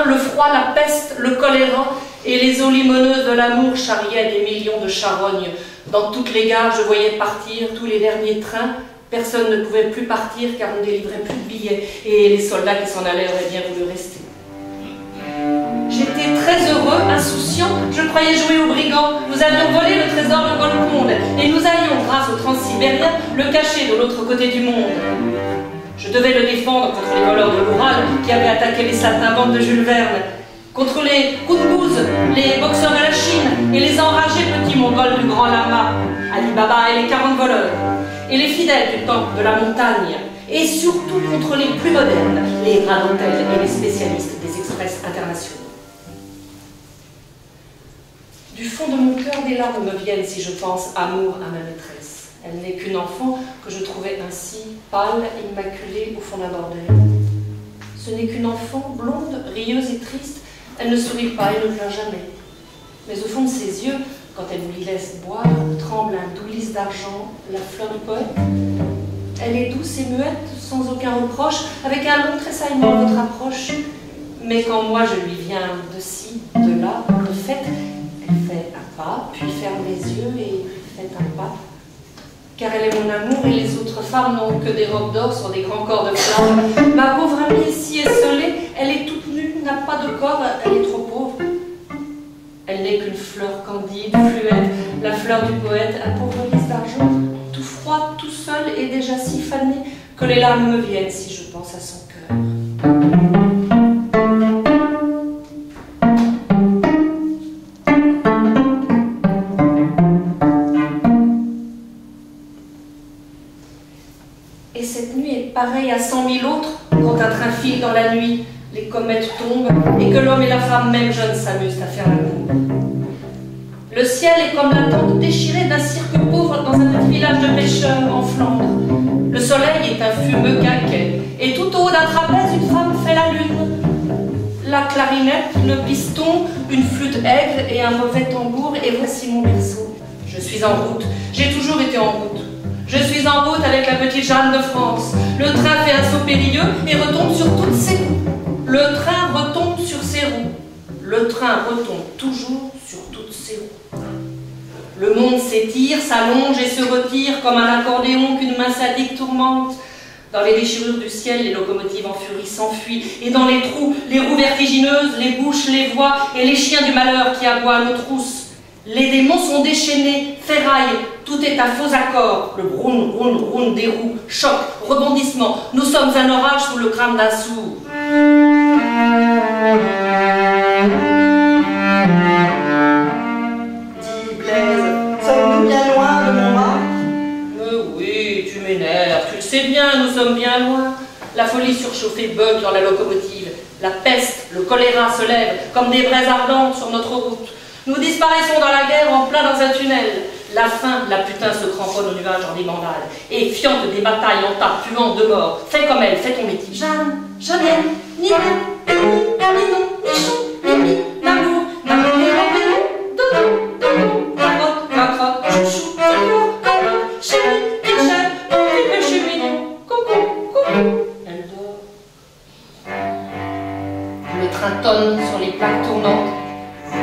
faim, le froid, la peste, le choléra, et les eaux limoneuses de l'amour charriaient des millions de charognes. Dans toutes les gares, je voyais partir tous les derniers trains. Personne ne pouvait plus partir car on ne délivrait plus de billets, et les soldats qui s'en allaient auraient bien voulu rester. J'étais très heureux, insouciant, je croyais jouer aux brigands. Nous avions volé le trésor de Golconde, et nous allions, grâce au transsibérien, le cacher de l'autre côté du monde. Je devais le défendre contre les voleurs de l'Oural qui avaient attaqué les saltimbanques de Jules Verne, contre les Koungouz, les boxeurs de la Chine et les enragés petits mongols du Grand Lama, Ali Baba et les 40 voleurs, et les fidèles du temple de la montagne, et surtout contre les plus modernes, les radentelles et les spécialistes des express internationaux. Du fond de mon cœur, des larmes me viennent si je pense amour à ma maîtresse. Elle n'est qu'une enfant que je trouvais ainsi, pâle, immaculée au fond d'un bordel. Ce n'est qu'une enfant, blonde, rieuse et triste. Elle ne sourit pas et ne pleure jamais. Mais au fond de ses yeux, quand elle vous laisse boire, tremble un doux lys d'argent, la fleur du poète. Elle est douce et muette, sans aucun reproche, avec un long tressaillement à votre approche. Mais quand moi je lui viens de ci, de là, de fait, elle fait un pas, puis ferme les yeux et fait un pas. Car elle est mon amour et les autres femmes n'ont que des robes d'or sur des grands corps de flammes. Ma pauvre amie est si esselée, elle est toute nue, n'a pas de corps, elle est trop pauvre. Elle n'est qu'une fleur candide, fluette, la fleur du poète, un pauvre lys d'argent, tout froid, tout seul et déjà si fané que les larmes me viennent si je pense à son cœur. Et cette nuit est pareille à 100 000 autres quand un train file dans la nuit, les comètes tombent et que l'homme et la femme même jeunes s'amusent à faire l'amour. Le ciel est comme la tente déchirée d'un cirque pauvre dans un petit village de pêcheurs en Flandre. Le soleil est un fumeux quinquet et tout au haut d'un trapèze une femme fait la lune. La clarinette, le piston, une flûte aigre et un mauvais tambour, et voici mon berceau. Je suis en route, j'ai toujours été en route. Je suis en route avec la petite Jeanne de France. Le train fait un saut périlleux et retombe sur toutes ses roues. Le train retombe sur ses roues. Le train retombe toujours sur toutes ses roues. Le monde s'étire, s'allonge et se retire comme un accordéon qu'une main sadique tourmente. Dans les déchirures du ciel, les locomotives en furie s'enfuient, et dans les trous, les roues vertigineuses, les bouches, les voix et les chiens du malheur qui aboient à nos trousses. Les démons sont déchaînés, ferraillent, tout est à faux accord. Le broun, broun, broun des roues, choc, rebondissement. Nous sommes un orage sous le crâne d'un sourd. Dis, Blaise, sommes-nous bien loin de Montmartre? Oui, tu m'énerves, tu le sais bien, nous sommes bien loin. La folie surchauffée bug dans la locomotive. La peste, le choléra se lèvent comme des braises ardentes sur notre route. Nous disparaissons dans la guerre en plein dans un tunnel. La faim, la putain se cramponne au nuage en débandade. Et fiante des batailles en tas, puant de mort. Fais comme elle, fais ton métier. Jeanne, Jeannette, Nina, Ninon, Nichon, Mimi, Namour, Namour, Dodo, Dodo, Carotte, Macrotte, Chouchou, Figure, Cocotte, Chérie, Pichette, Pipe, Chemignon, Coucou, coucou. Elle dort. Le train tonne sur les plaques tournantes.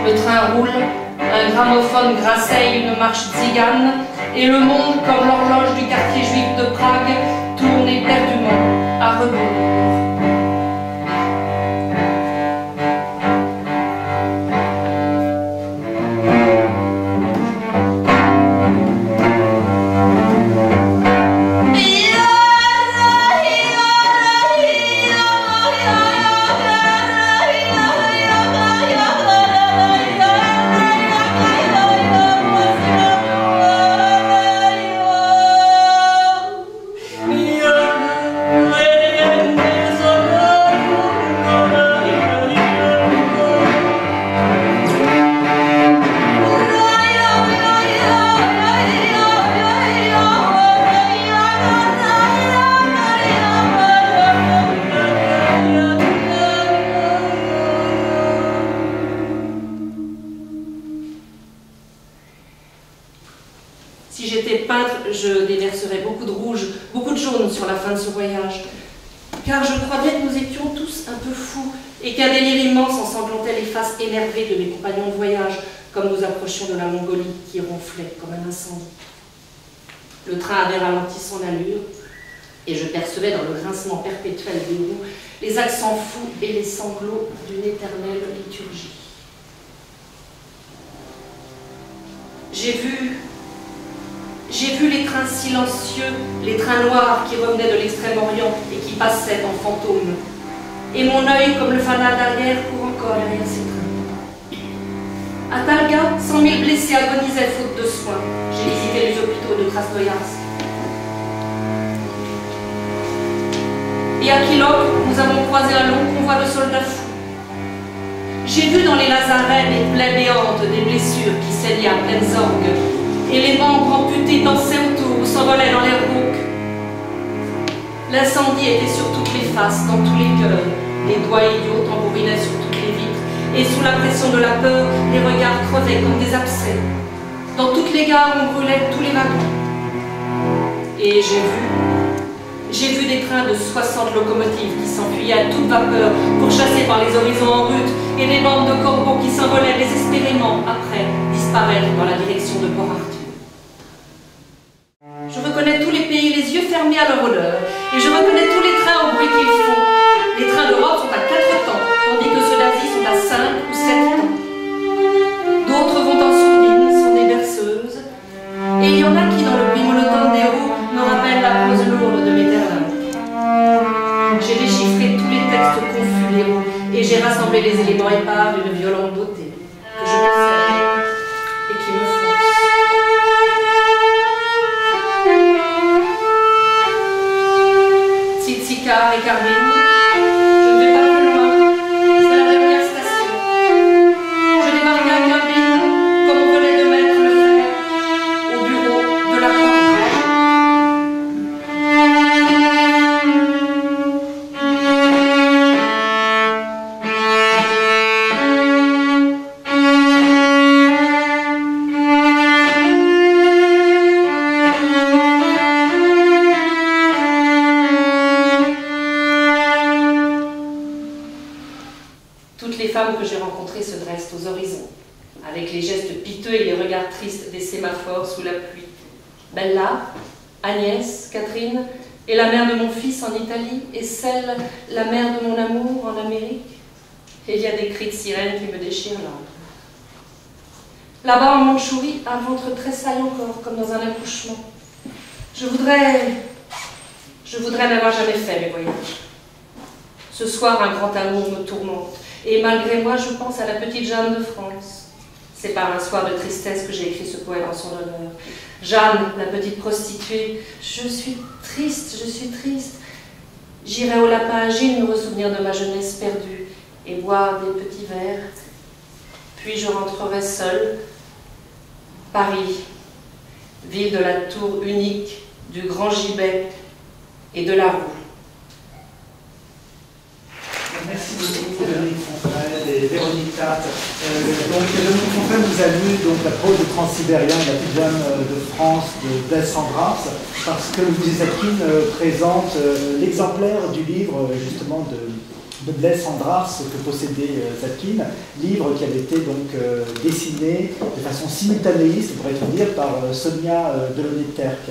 Le train roule, un gramophone grasseille une marche tzigane, et le monde, comme l'horloge du quartier juif de Prague, tourne éperdument à rebours. Si j'étais peintre, je déverserais beaucoup de rouge, beaucoup de jaune sur la fin de ce voyage. car je crois bien que nous étions tous un peu fous, et qu'un délire immense ensanglantait les faces énervées de mes compagnons de voyage, comme nous approchions de la Mongolie qui ronflait comme un incendie. Le train avait ralenti son allure, et je percevais dans le grincement perpétuel des roues les accents fous et les sanglots d'une éternelle liturgie. J'ai vu les trains silencieux, les trains noirs qui revenaient de l'Extrême-Orient et qui passaient en fantômes. Et mon œil, comme le fanal d'arrière, court encore derrière ces trains. À Talga, 100 000 blessés agonisaient faute de soins. J'ai visité les hôpitaux de Krasnoïarsk. Et à Kilov, nous avons croisé un long convoi de soldats fous. J'ai vu dans les lazarets des plaies béantes, des blessures qui saignaient à pleines orgues, et les membres amputés dansaient autour ou s'envolaient dans les rauques. L'incendie était sur toutes les faces, dans tous les cœurs. Les doigts idiots tambourinaient sur toutes les vitres, et sous la pression de la peur, les regards crevaient comme des abcès. Dans toutes les gares, on brûlait tous les wagons. Et j'ai vu des trains de 60 locomotives qui s'enfuyaient à toute vapeur, pourchassés par les horizons en rut, et des bandes de corbeaux qui s'envolaient désespérément après disparaître dans la direction de Port-Arthur. Je reconnais tous les pays les yeux fermés à leur honneur, et je reconnais tous les trains au bruit qu'ils font. Les trains d'Europe sont à 4 temps, tandis que ceux d'Asie sont à 5 ou 7 temps. D'autres vont en sourdine sur des berceuses, et il y en a qui, dans le pays monotone des roues, me rappellent la prose lourde de Metterlin. J'ai déchiffré tous les textes confus des roues, et j'ai rassemblé les éléments épars d'une violente beauté, que je possède et qui me force. Tsitsicar et Carmine, je ne vais pas plus loin, c'est la dernière station. Je débarquai à Carmine, comme on venait de mettre le fer, au bureau de la Croix. Toutes les femmes que j'ai rencontrées se dressent aux horizons, avec les gestes piteux et les regards tristes des sémaphores sous la pluie. Bella, Agnès, Catherine, et la mère de mon fils en Italie, et celle, la mère de mon amour en Amérique. Et il y a des cris de sirène qui me déchirent l'âme. Là-bas en Mandchourie, un ventre tressaille encore, comme dans un accouchement. Je voudrais n'avoir jamais fait mes voyages. Ce soir, un grand amour me tourmente. Et malgré moi, je pense à la petite Jeanne de France. C'est par un soir de tristesse que j'ai écrit ce poème en son honneur. Jeanne, la petite prostituée, je suis triste, je suis triste. J'irai au lapin agile me ressouvenir de ma jeunesse perdue et boire des petits verres. Puis je rentrerai seule. Paris, ville de la tour unique, du grand gibet et de la roue. Merci beaucoup, Dominique Fonfrède et Véronique Tat. Dominique Fonfrède nous a lu donc, la prose de Transsibérien, la petite Jeanne de France de Blaise Cendrars, parce que Louise Zadkine présente l'exemplaire du livre justement de Blaise Cendrars que possédait Zadkine, livre qui avait été donc dessiné de façon simultanéiste, pourrait-on dire, par Sonia Delaunay-Terq.